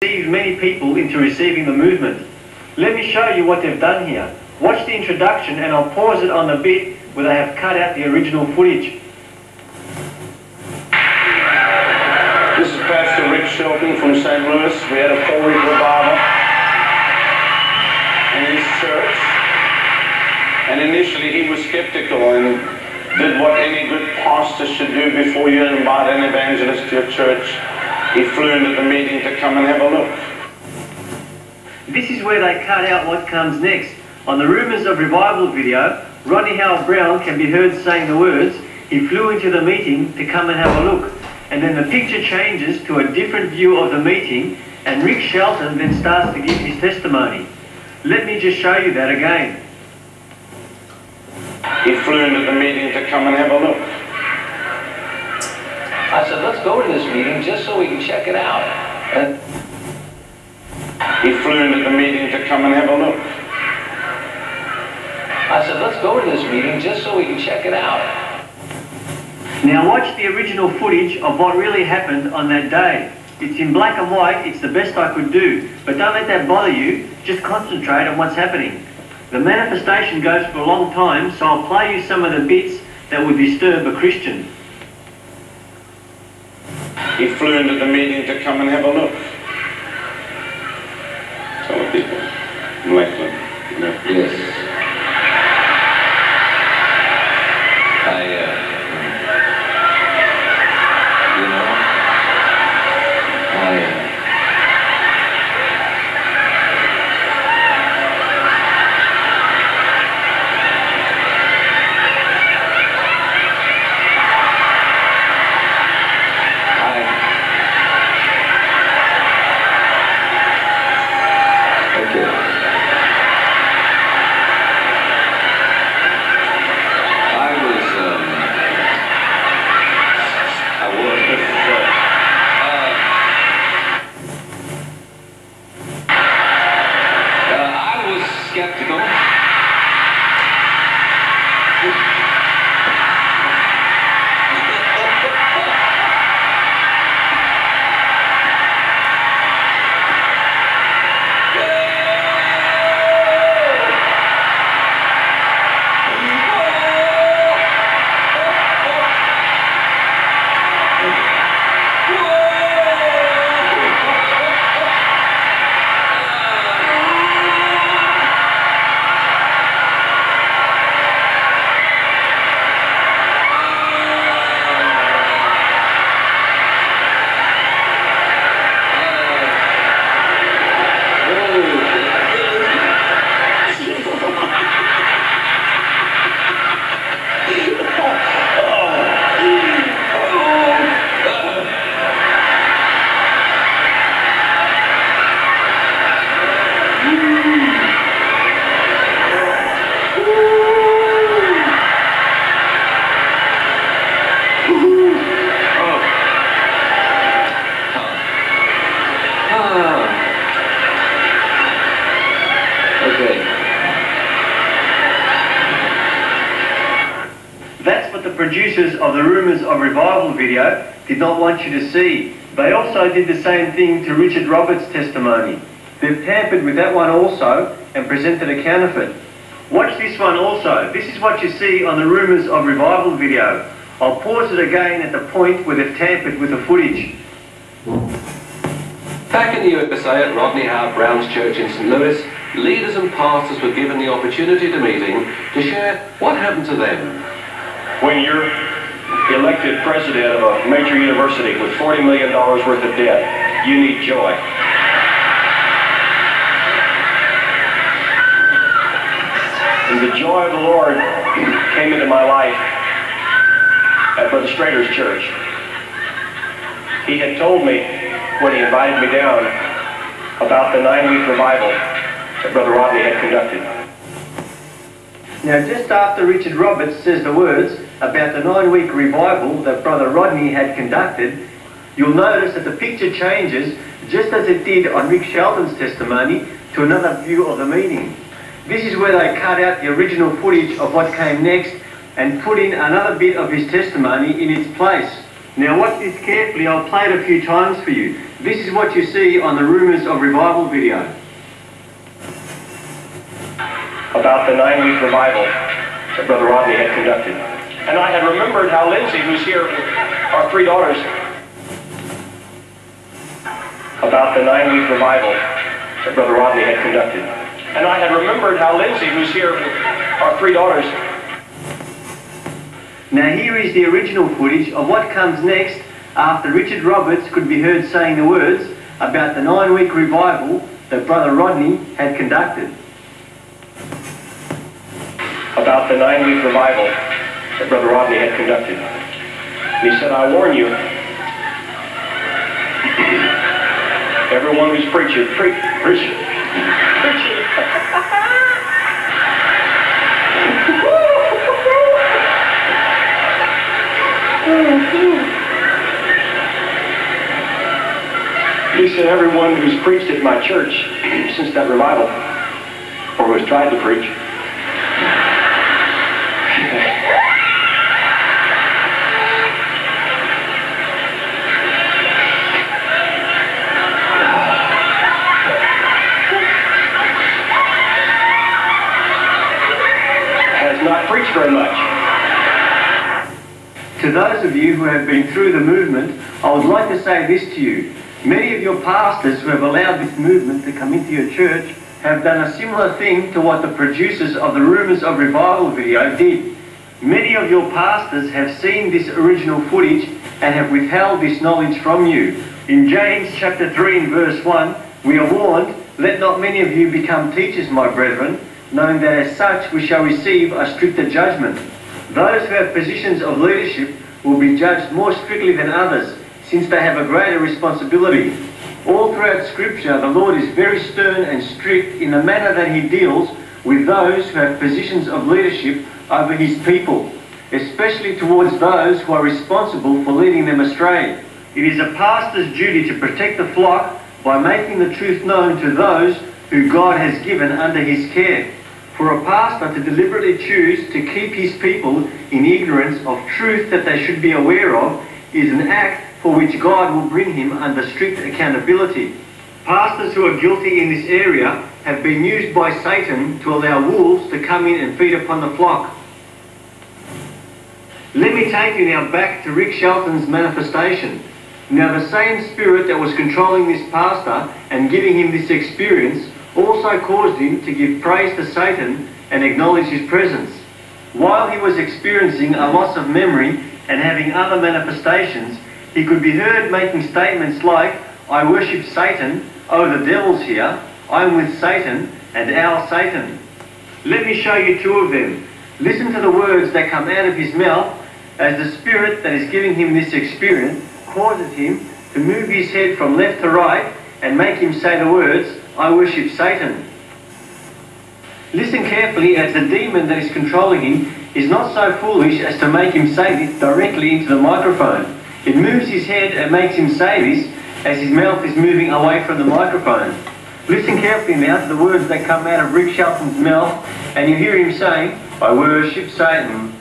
deceived many people into receiving the movement. Let me show you what they've done here. Watch the introduction and I'll pause it on the bit where they have cut out the original footage. This is Pastor Rick Shelton from St. Louis. We had a 4-week revival in his church. And initially he was skeptical and did what any good pastor should do before you invite an evangelist to your church. He flew into the meeting to come and have a look. This is where they cut out what comes next. On the Rumours of Revival video, Rodney Howard-Browne can be heard saying the words, "He flew into the meeting to come and have a look." And then the picture changes to a different view of the meeting, and Rick Shelton then starts to give his testimony. Let me just show you that again. He flew into the meeting to come and have a look. I said, let's go to this meeting just so we can check it out. And he flew into the meeting to come and have a look. I said, let's go to this meeting just so we can check it out. Now watch the original footage of what really happened on that day. It's in black and white, it's the best I could do. But don't let that bother you, just concentrate on what's happening. The manifestation goes for a long time, so I'll play you some of the bits that would disturb a Christian. He flew into the meeting to come and have a look. Tell the people in Lakeland. Yes. That's what the producers of the Rumours of Revival video did not want you to see. They also did the same thing to Richard Roberts' testimony. They've tampered with that one also and presented a counterfeit. Watch this one also. This is what you see on the Rumours of Revival video. I'll pause it again at the point where they've tampered with the footage. Back in the USA at Rodney Howard-Browne's church in St. Louis, leaders and pastors were given the opportunity to meeting to share what happened to them. When you're elected president of a major university with $40 million worth of debt, you need joy. And the joy of the Lord came into my life at Brother Strader's church. He had told me when he invited me down about the 9-week revival that Brother Rodney had conducted. Now just after Richard Roberts says the words about the 9-week revival that Brother Rodney had conducted, you'll notice that the picture changes just as it did on Rick Shelton's testimony to another view of the meeting. This is where they cut out the original footage of what came next and put in another bit of his testimony in its place. Now watch this carefully, I'll play it a few times for you. This is what you see on the Rumours of Revival video. About the 9-week revival that Brother Rodney had conducted. And I had remembered how Lindsay, who's here, our 3 daughters, about the 9-week revival that Brother Rodney had conducted. And I had remembered how Lindsay, who's here, our 3 daughters. Now here is the original footage of what comes next after Richard Roberts could be heard saying the words about the 9-week revival that Brother Rodney had conducted. About the 9-week revival that Brother Rodney had conducted. And he said, I warn you, everyone who's preaching. He said, everyone who's preached at my church since that revival, or who's tried to preach, has not preached very much. To those of you who have been through the movement, I would like to say this to you. Many of your pastors who have allowed this movement to come into your church have done a similar thing to what the producers of the Rumours of Revival video did. Many of your pastors have seen this original footage and have withheld this knowledge from you. In James chapter 3 and verse 1, we are warned, let not many of you become teachers, my brethren, knowing that as such we shall receive a stricter judgment. Those who have positions of leadership will be judged more strictly than others, since they have a greater responsibility. All throughout Scripture, the Lord is very stern and strict in the manner that he deals with those who have positions of leadership over his people, especially towards those who are responsible for leading them astray. It is a pastor's duty to protect the flock by making the truth known to those who God has given under his care. For a pastor to deliberately choose to keep his people in ignorance of truth that they should be aware of is an act for which God will bring him under strict accountability. Pastors who are guilty in this area have been used by Satan to allow wolves to come in and feed upon the flock. Let me take you now back to Rick Shelton's manifestation. Now the same spirit that was controlling this pastor and giving him this experience also caused him to give praise to Satan and acknowledge his presence. While he was experiencing a loss of memory and having other manifestations, he could be heard making statements like, I worship Satan, oh the devil's here, I'm with Satan and our Satan. Let me show you 2 of them. Listen to the words that come out of his mouth as the spirit that is giving him this experience causes him to move his head from left to right and make him say the words, I worship Satan. Listen carefully as the demon that is controlling him is not so foolish as to make him say this directly into the microphone. It moves his head and makes him say this as his mouth is moving away from the microphone. Listen carefully now to the words that come out of Rick Shelton's mouth, and you hear him saying, I worship Satan,